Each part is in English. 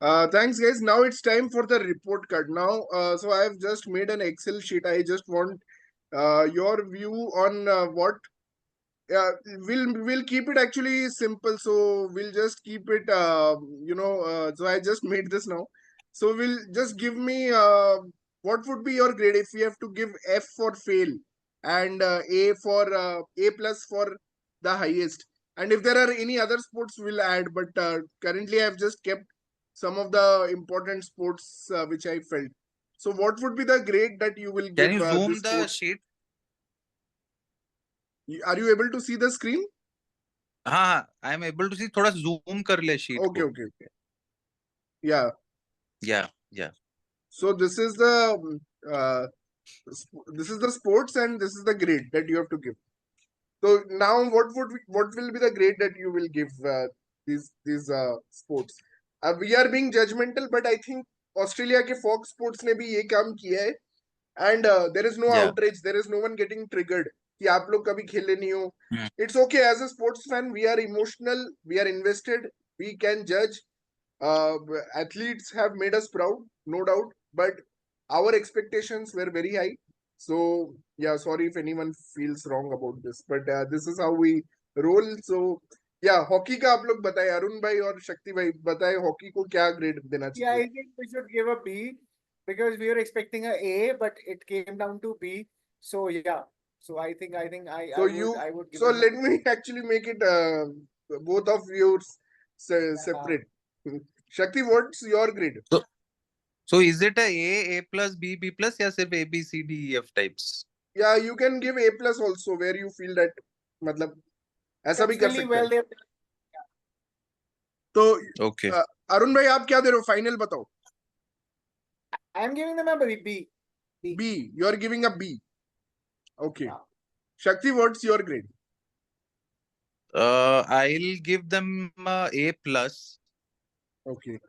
Thanks, guys. Now it's time for the report card. Now, so I have just made an Excel sheet. I just want your view on what. Uh, we'll keep it actually simple. So we'll just keep it. So I just made this now. So we'll just give me what would be your grade if we have to give F for fail and A for A plus for the highest. And if there are any other sports, we'll add. But currently, I've just kept some of the important sports which I felt. So, what would be the grade that you will Can give you this zoom the sport? sheet? Are you able to see the screen? हाँ, I am able to see. थोड़ा zoom कर ले sheet Okay, को. okay. Yeah. Yeah. So uh, this is the sports and this is the grade that you have to give. So now, what will be the grade that you will give these sports? We are being judgmental, but I think Australia के Fox Sports ने भी ये काम किया है, and there is no Yeah. outrage, there is no one getting triggered कि आप लोग कभी खेले नहीं हो. Hmm. It's okay as a sports fan, we are emotional, we are invested, we can judge. Athletes have made us proud, no doubt, but our expectations were very high. So yeah, sorry if anyone feels wrong about this, but this is how we roll. So yeah, hockey का आप लोग बताएं, अरुण भाई और शक्ति भाई बताएं hockey को क्या grade देना Yeah, चाहिए? I think we should give a B because we were expecting a A, but it came down to B. So yeah. So I think I would give So them let me actually make it both of yours separate. Shakti, what's your grade? So is it a plus, B plus, या सिर्फ A, B, C, D, E, F types? Yeah, you can give A plus also where you feel that मतलब ऐसा भी कर exceptionally सकते हैं. well. तो Okay. Arun भाई आप क्या दे रहे हो? फाइनल बताओ. I am giving them a B. B. You are giving a B. Okay. Yeah. Shakti, what's your grade? I'll give them A plus. Okay.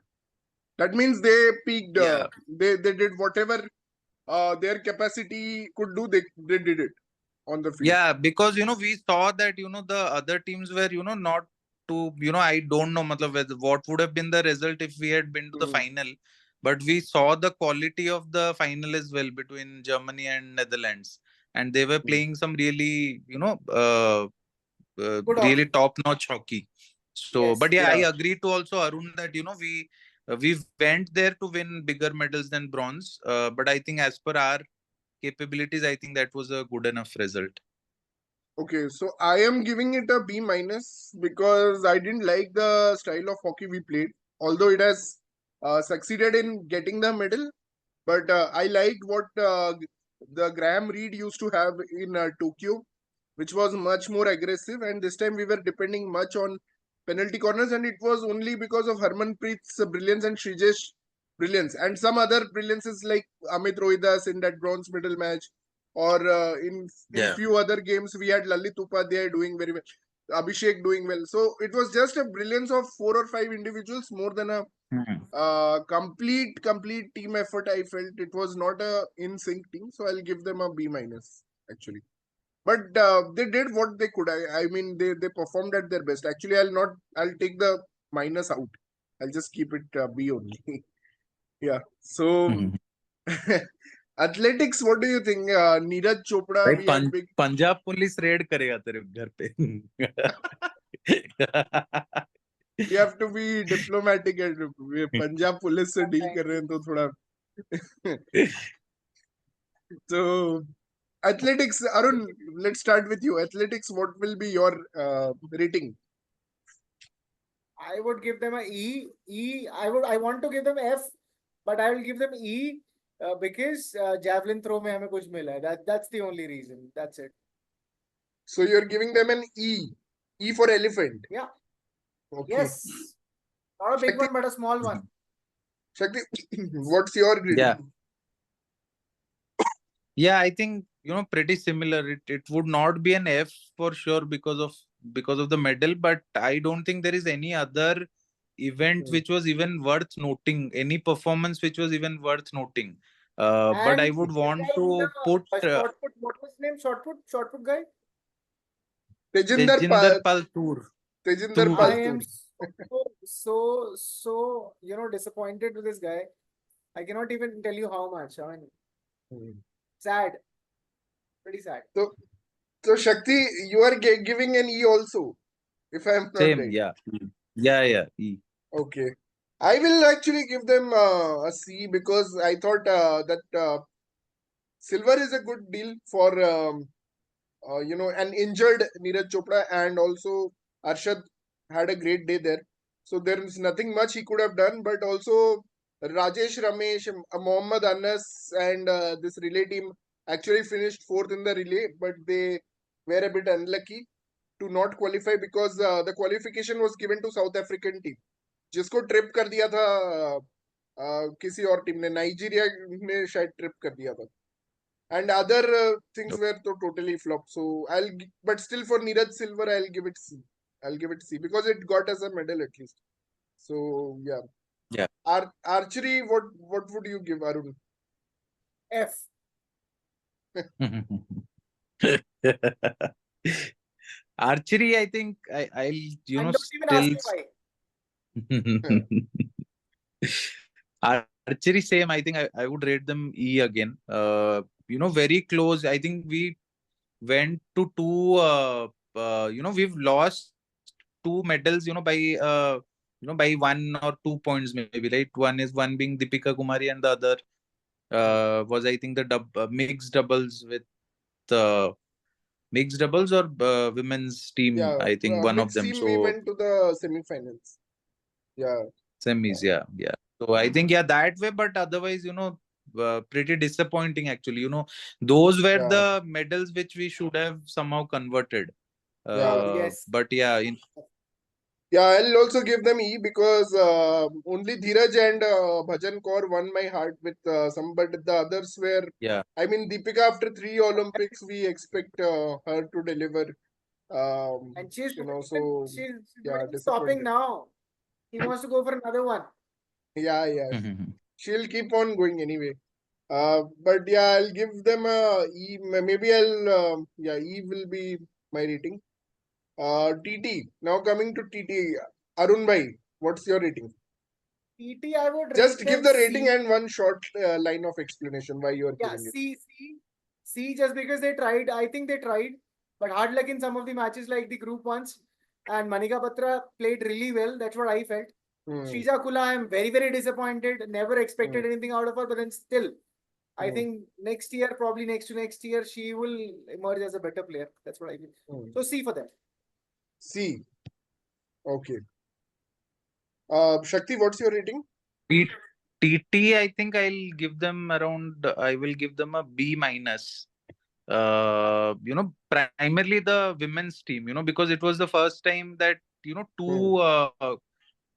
That means they peaked. Yeah. They did whatever their capacity could do. They did it on the field. Yeah, because we saw that the other teams were not to I don't know matlab, what would have been the result if we had been to the final, but we saw the quality of the final as well between Germany and Netherlands, and they were playing some really really top notch hockey. So Yes. but yeah, Yeah. I agree to also Arun that we went there to win bigger medals than bronze, but I think as per our capabilities, I think that was a good enough result. Okay, so I am giving it a B minus because I didn't like the style of hockey we played. Although it has succeeded in getting the medal, but I liked what the Graham Reed used to have in Tokyo, which was much more aggressive. And this time we were depending much on penalty corners, and it was only because of Harmanpreet's brilliance and Shrijesh brilliance, and some other brilliances like Amit Rohidas in that bronze medal match, or in few other games we had Lalit Upadhyay doing very well, Abhishek doing well. So it was just a brilliance of 4 or 5 individuals more than a complete team effort. I felt it was not a in sync team, so I'll give them a B minus actually. But they did what they could. I mean, they performed at their best. Actually, I'll take the minus out. I'll just keep it B only. Yeah. So athletics, what do you think? Neeraj Chopra, we had big. Punjab police red करेगा तेरे घर पे. We have to be diplomatic and Punjab police से deal कर रहे हैं तो थोड़ा. So athletics, Arun, let's start with you. Athletics, what will be your rating? I would give them a E. I want to give them F, but I will give them E because javelin throw में हमें कुछ मिला है. That's the only reason. That's it. So you're giving them an E. E for elephant. Yeah. Okay. Yes. Not a big Shakti, one, but a small one. Shakti, what's your grade? Yeah, I think pretty similar. It would not be an F for sure because of the medal, but I don't think there is any other event which was even worth noting, any performance which was even worth noting. But I would want to put short put. What was his name? Short put guy. Tejinder Pal Tour. Tejinder Pal I Tour. am so disappointed with this guy. I cannot even tell you how much. I mean, sad, pretty sad. So Shakti, you are giving an E also, if I am not Same, right. yeah. Yeah. E. Okay. I will actually give them a C because I thought that silver is a good deal for an injured Neeraj Chopra, and also Arshad had a great day there. So there is nothing much he could have done, but also Rajesh Ramesh, Mohammad Anas, and this relay team actually finished fourth in the relay, but they were a bit unlucky to not qualify because the qualification was given to South African team, जिसको trip कर दिया था किसी और team ने, Nigeria ने शायद trip कर दिया था. And other things were totally flop. So but still for Neeraj Silver, I'll give it C. I'll give it C because it got us a medal at least. So yeah. Yeah. Archery, what would you give, Arun? F. Archery, I think I'll And don't even ask still. me why. Archery, same. I think I would rate them E again. Very close. I think we went to two. We've lost two medals. By 1 or 2 points maybe. Right. One being Deepika Kumari, and the other was, I think, the mixed doubles with mixed doubles or women's team. Yeah, I think one of mixed them. team we So went to the semi-finals. Yeah. semis, yeah. So I think, yeah, that way, but otherwise, pretty disappointing actually. Those were Yeah. the medals which we should have somehow converted. Yeah. Yes. But yeah, Yeah, I'll also give them E because only Dheeraj and Bhajan Kaur won my heart with some, but the others were. yeah, I mean, Deepika, after 3 Olympics, we expect her to deliver. And she's not even, So she's not yeah, even stopping disappointed. now. He wants to go for another one. Yeah. She'll keep on going anyway. But yeah, I'll give them a E. Maybe E will be my rating. TT. Now coming to TT. Arun bhai, what's your rating? PT, I would Just rate give them the rating C. and one short line of explanation why you are Yeah, giving it. C, just because they tried. I think they tried, but hard luck in some of the matches, like the group ones. And Manika Batra played really well. That's what I felt. Hmm. Shrija Kula, I'm very, very disappointed. Never expected anything out of her, but then still, I think next year, probably next to next year, she will emerge as a better player. That's what I feel. So C for them. C. Okay. Shakti, what's your rating? TT, I think I will give them a B minus. Primarily the women's team, because it was the first time that,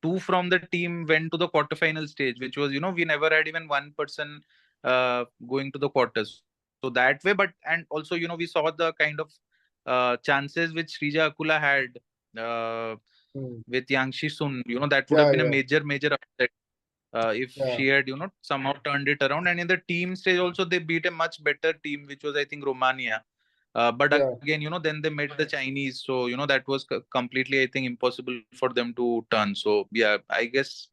two from the team went to the quarterfinal stage, which was, we never had even one person going to the quarters. So that way, but and also, we saw the kind of chances which Srija Akula had with Yangshi Sun, that would have been a Yeah. major upset if Yeah. she had, somehow turned it around. And in the team stage also, they beat a much better team, which was, I think, Romania. But Yeah. again, then they met the Chinese. So, that was completely, I think, impossible for them to turn. So, yeah, I guess,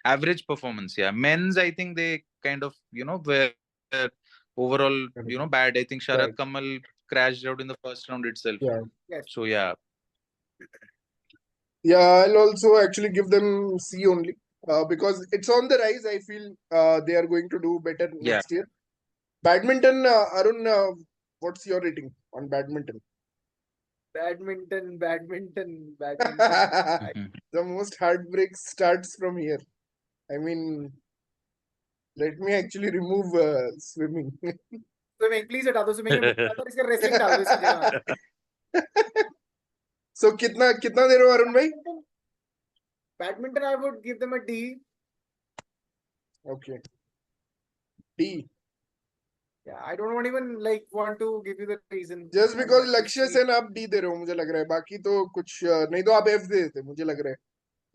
average performance. Yeah. Men's, I think they kind of, were overall, bad. I think Sharat Right. Kamal crashed out in the first round itself. Yeah. Yes. So, yeah. Yeah, I'll also actually give them C only because it's on the rise. I feel they are going to do better Yeah. next year. Badminton, Arun, what's your rating on badminton? Badminton. Mhm. The most heartbreak starts from here. I mean, let me actually remove swimming. Swimming, please हटा दो swimming में इसका wrestling डाल दो इसकी जगह. So कितना कितना दे रहे हो अरुण भाई? Badminton, I would give them a D. Okay. D. Yeah, I don't want to give you the reason. Just I mean, because at least लक्ष्य C. सेन आप D दे रहे हो मुझे लग रहा है, बाकी तो कुछ नहीं तो आप F दे देते मुझे लग रहा है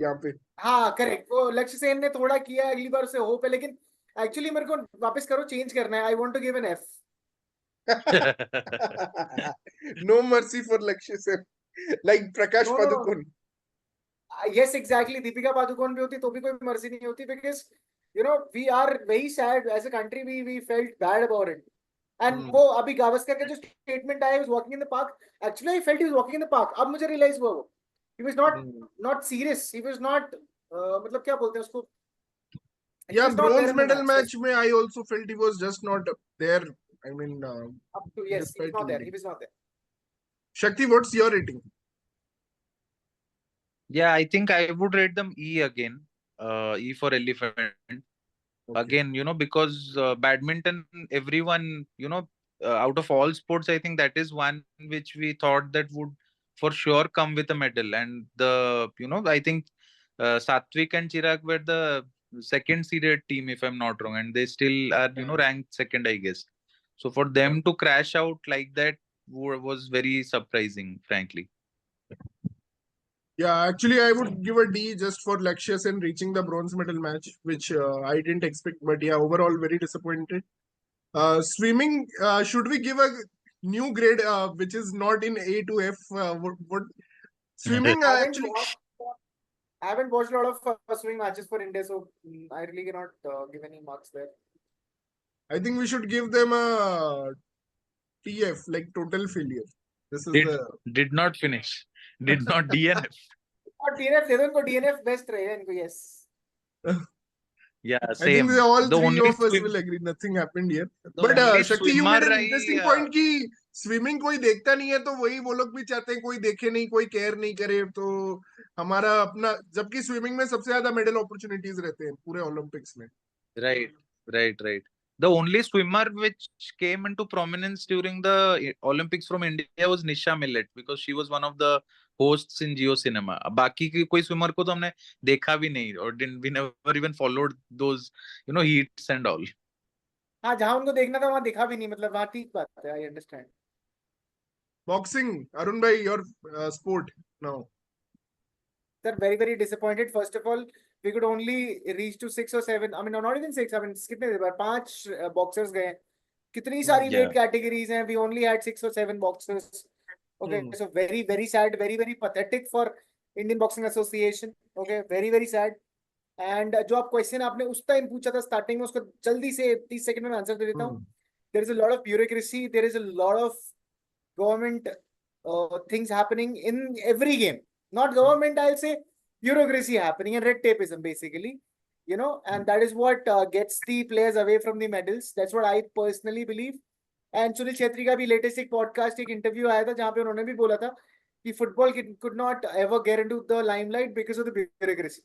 यहाँ पे. हाँ करेक्ट, वो लक्ष्य सेन ने थोड़ा किया, अगली बार से होप है, लेकिन एक्चुअली मेरे को वापस करो, चेंज करना है. I want to give an F. No mercy for Lakshya Sen. Like Prakash No. Padukone. Yes, exactly. Deepika Padukone भी होती तो भी कोई मर्जी नहीं होती, because we are very sad as a country. We felt bad about it. And वो अभी गावस्कर का जो statement आया, he was walking in the park. Actually, I felt he was walking in the park. अब मुझे realize हुआ वो. He was not serious. He was not मतलब क्या बोलते हैं उसको? He Yeah, was not there bronze in the medal match. match में I also felt he was just not there. I mean, Yes, he was despite not there. leading. He was not there. Shakti, what's your rating? Yeah, I think I would rate them E again. E for elephant. Okay. Again, because badminton, everyone, out of all sports, I think that is one which we thought that would for sure come with a medal. And I think Satvik and Chirag were the second seeded team, if I'm not wrong, and they still are, ranked second, I guess. So for them to crash out like that was very surprising, frankly. Yeah, actually, I would give a D just for Lakshya and reaching the bronze medal match, which I didn't expect. But yeah, overall, very disappointed. Swimming, should we give a new grade, which is not in A to F? What swimming I haven't actually? watched. I haven't watched a lot of swimming matches for India, so I really cannot give any marks there. I think we should give them a TF, like total failure. This is Did the did not finish. Did not DNF. और DNF दे दो इनको, DNF best रहेगा इनको. Yes. Yeah, I think same. all The three only of us swim, will agree. Nothing happened here. the But only Shakti, you made swimmer an I interesting point कि swimming कोई देखता नहीं है तो वही वो लोग भी चाहते हैं कोई देखे नहीं, कोई केयर नहीं करे. तो हमारा अपना, जबकि स्विमिंग में सबसे ज्यादा मेडल अपॉर्चुनिटीज रहते हैं पूरे ओलंपिक्स में. right. The only swimmer which came into prominence during the Olympics from India was Nisha Millet because she was one of the hosts in Geo Cinema. बाकी की कोई swimmer को तो हमने देखा भी नहीं और we never even followed those heats and all. हाँ, जहाँ उनको देखना था वहां दिखा भी नहीं, मतलब वहां ठीक बात है. I understand. Boxing, Arun bhai, your sport now. They're very, very disappointed. First of all, we could only reach to 6 or 7. I mean, not even 6. I mean, कितने बार 5 boxers गए. कितनी सारी weight categories हैं. We only had 6 or 7 boxers. Okay, so very, very sad, very, very pathetic for Indian Boxing Association. Okay, very, very sad. And जो आप question आपने उस time पूछा था स्टार्टिंग में, उसको जल्दी से 30 सेकंड में आंसर दे देता हूँ. There is a lot of bureaucracy. There is a lot of government things happening in every game. Not government, I'll say bureaucracy happening and red tapeism basically. And that is what gets the players away from the medals. That's what I personally believe. And Sunil Chhetri का भी latest एक podcast, एक interview आया था जहां पे उन्होंने भी बोला था कि football could not ever get into the limelight because of the bureaucracy.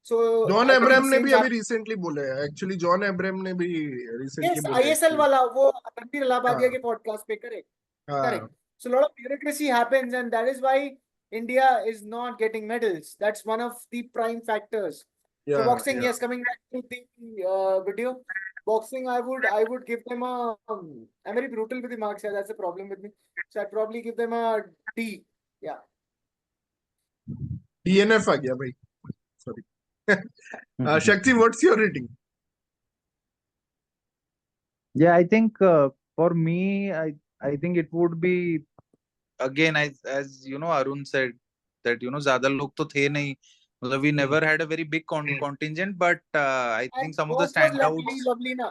So John I Abraham think ने भी same अभी रिसेंटली बोला है. एक्चुअली जॉन एब्राहम ने भी रिसेंटली yes, बोला है ISL कि वाला वो रणबीर इलाहाबादिया हाँ के पॉडकास्ट पे. Correct. हाँ Correct. So a lot of bureaucracy happens, and that is why India is not getting medals. That's one of the prime factors. So yeah boxing, yeah. yes, coming back to the video, boxing, I would give them a. I'm very brutal with the marks. Yeah, that's the problem with me. So I'd probably give them a D. Yeah. DNF आ गया भाई. Sorry. Shakti, what's your rating? Yeah, I think for me, I think it would be again as Arun said that ज्यादा लोग तो थे नहीं. मतलब we never had a very big contingent, but I And think some of the host was lovely, standouts. lovely na.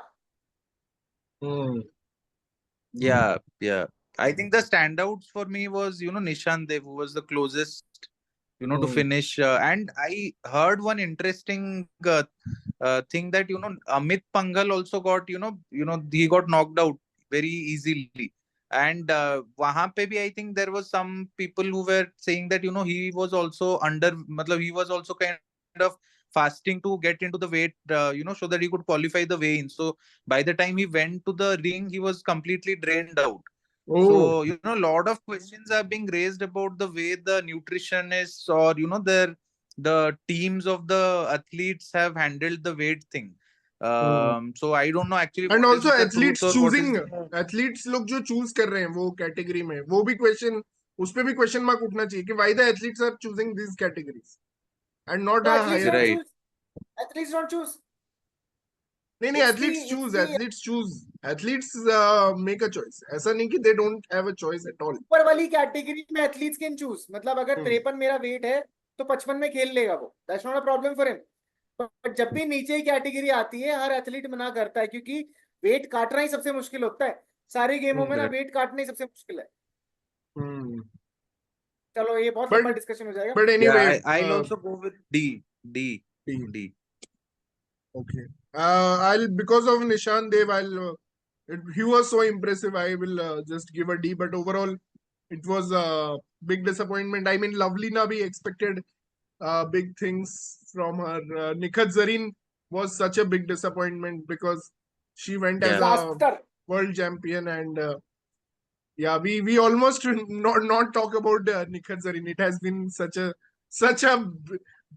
Yeah. I think the standouts for me was Nishan Dev, who was the closest to finish. And I heard one interesting thing that Amit Pangal also got he got knocked out very easily. And wahan pe bhi I think there was some people who were saying that he was also under, matlab he was also kind of fasting to get into the weight so that he could qualify the weigh-in. So by the time he went to the ring, he was completely drained out. Oh. So, a lot of questions are being raised about the way the nutritionists or, the teams of the athletes have handled the weight thing. So I don't know actually and what also is the truth athletes or what is choosing, the. Athletes लोग जो choose कर रहे हैं वो category में, वो भी question, उस पे भी क्वेश्चन मार्क उठना चाहिए कि why the athletes are choosing this categories and not The a athletes higher. don't Right. choose. Athletes don't choose. नहीं नहीं, It's the athletes it's choose, the athletes choose, athletes make a choice. ऐसा नहीं कि they don't have a choice at all. ऊपर वाली category में athletes can choose. मतलब अगर 53 मेरा वेट है तो 55 में खेल लेगा वो, that's not a problem for him. But जब भी नीचे की कैटेगरी आती है हर एथलीट मना करता है, क्योंकि वेट काटना ही सबसे मुश्किल होता है सारी गेमों में ना, Right. वेट काटना ही सबसे मुश्किल है। Hmm. चलो ये बहुत But लंबा डिस्कशन हो जाएगा। but Yeah, anyway, I'll also go with D. D. D. D. Okay. I'll because of Nishan Dev, he was so impressive. I will just give a D. But overall, it was a big disappointment. I mean, Lovelina, we expected big things from her. Nikhat Zareen was such a big disappointment because she went as Yeah. a disaster. world champion, and yeah, we almost not talk about Nikhat Zareen. It has been such a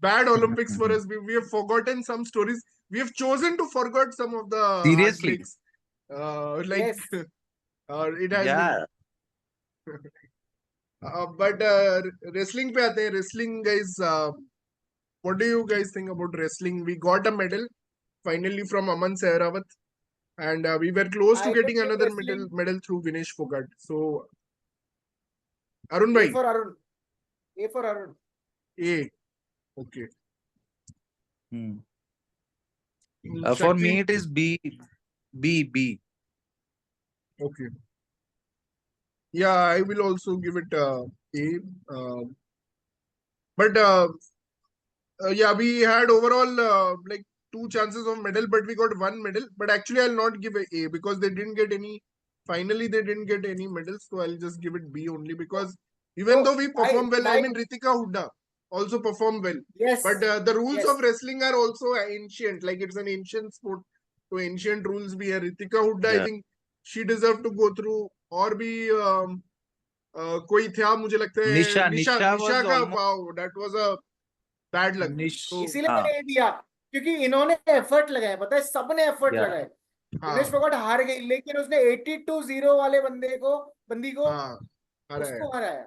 bad Olympics for us. We have forgotten some stories. We have chosen to forget some of the Seriously. heartbreaks. Like yes it has been. Yeah. But wrestling पे आते हैं. Wrestling guys, what do you guys think about wrestling? We got a medal finally from Aman Sehrawat, and we were close to I would getting give another wrestling medal through Vinesh Fogart. So Arun A bhai, for Arun, A for Arun. A. Okay. Hmm. For Shakti. me, it is B. B. B. Okay. Yeah, I will also give it A. But yeah, we had overall like two chances of medal, but we got one medal. But actually, I'll not give a because they didn't get any. Finally, they didn't get any medals, so I'll just give it B only because तो even though we भाई perform well, I भाई mean Ritika Hooda also performed well. Yes But the rules yes of wrestling are also ancient. Like it's an ancient sport, so ancient rules be here. Ritika Hooda, I Yeah. think she deserved to go through. और भी कोई था मुझे लगता है Nisha. Nisha Nisha Nisha was का almost wow that was a bad luck. तो Nish. इसीलिए मैंने ये दिया, क्योंकि इन्होंने एफर्ट लगाया, पता है सबने एफर्ट Yeah. लगाया। विनेश हाँ फोगाट हार गई, लेकिन उसने 82-0 वाले बंदी को हाँ आ रहा है. उसको हराया।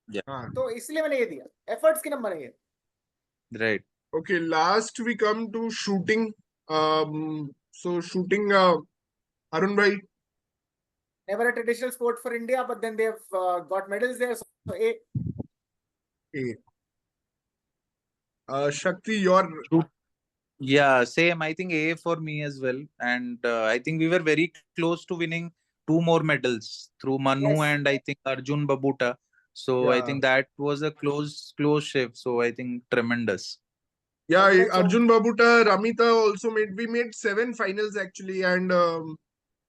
Yeah. हाँ. तो इसलिए मैंने ये दिया, एफर्ट्स की नंबर है ये। Right. Okay, last we come to shooting. So shooting, Arun bhai. Never a traditional sport for India, but then they have got medals there, so a. A. Shakti, your Shoot. Yeah, same. I think A for me as well. And I think we were very close to winning two more medals through Manu yes and I think Arjun Babuta. So I yeah think that was a close shift. So I think tremendous. yeah Babuta Chowk. Arjun Babuta, Ramita also made. We made 7 finals actually, and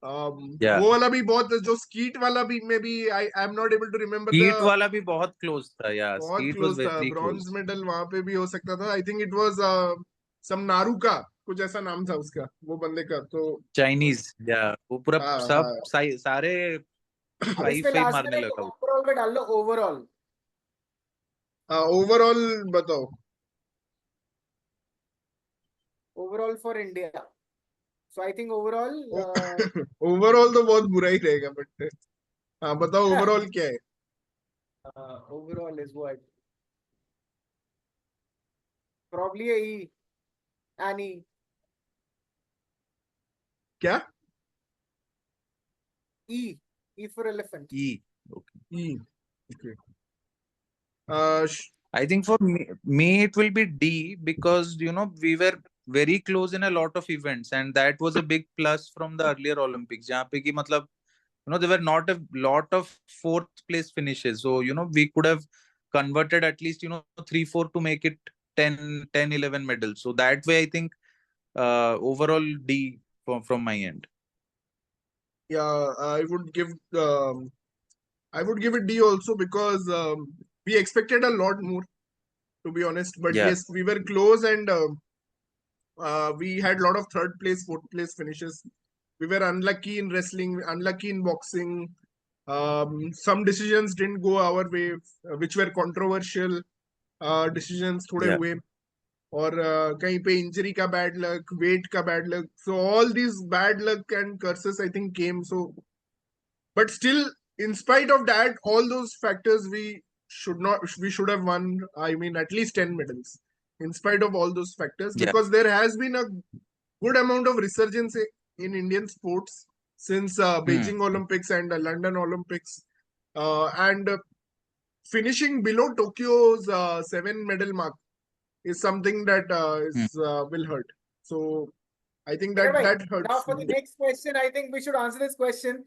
Yeah. वो वाला भी बहुत जो skeet वाला भी में भी I am not able to remember the. Skeet wala bhi bahut close tha. Yeah, बहुत Skeet was क्लोज था. very bronze close. मेडल वहां पे भी हो सकता था. I think it was some नारू का कुछ ऐसा नाम था उसका वो बंदे का. तो Chinese. Yeah, वो पूरा हाँ सब हाँ. सारे अब फाइव इसमें फाइव लास्ट में मारने ना लगा वो. ओवरऑल का डाल लो, ओवरऑल ओवरऑल बताओ. Overall for India. So I think overall overall तो बहुत बुरा ही रहेगा बट हाँ बताओ ओवरऑल क्या है. Overall is what probably E any क्या. E E for elephant. E. Okay. Okay. I think for me it will be D because we were very close in a lot of events and that was a big plus from the earlier Olympics. जहाँ पे कि मतलब there were not a lot of fourth place finishes, so we could have converted at least 3-4 to make it 10-11 medals. So that way I think overall D from my end. yeah, I would give it D also because we expected a lot more, to be honest. But Yeah. yes, we were close, and we had a lot of third place, fourth place finishes. We were unlucky in wrestling, unlucky in boxing. Some decisions didn't go our way, which were controversial decisions थोड़े Yeah. हुए. और कहीं पे injury का bad luck, wait का bad luck. So all these bad luck and curses I think came. So but still, in spite of that, all those factors, we should have won, I mean, at least 10 medals in spite of all those factors, Yeah. because there has been a good amount of resurgence in Indian sports since Beijing Olympics and London Olympics, and finishing below Tokyo's 7 medal mark is something that will hurt. So I think Okay, that bhai. that Now hurts for the me. next question, I think we should answer this question.